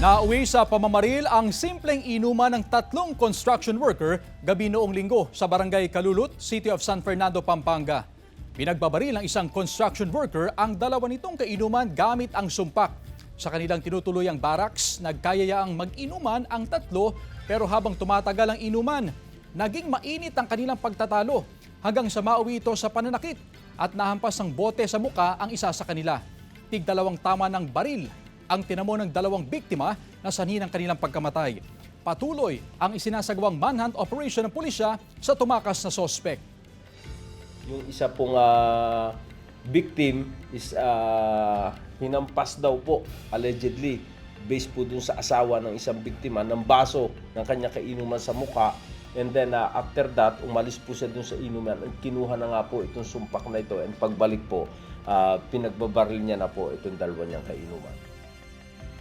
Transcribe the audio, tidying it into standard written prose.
Nauwi sa pamamaril ang simpleng inuman ng tatlong construction worker gabi noong linggo sa barangay Kalulut, City of San Fernando, Pampanga. Pinagbabaril ng isang construction worker ang dalawa nitong kainuman gamit ang sumpak. Sa kanilang tinutuluyang barracks, nagkayayaang mag-inuman ang tatlo pero habang tumatagal ang inuman, naging mainit ang kanilang pagtatalo hanggang sa mauwi ito sa pananakit at nahampas ng bote sa muka ang isa sa kanila. Tig-dalawang tama ng baril ang tinamo ng dalawang biktima na sanhi ng kanilang pagkamatay. Patuloy ang isinasagawang manhunt operation ng pulisya sa tumakas na sospek. Yung isa pong victim is hinampas daw po, allegedly, based po dun sa asawa ng isang biktima ng baso ng kanya kainuman sa muka. And then after that, umalis po siya dun sa inuman at kinuha na nga po itong sumpak na ito. And pagbalik po, pinagbabaril niya na po itong dalawa niyang kainuman.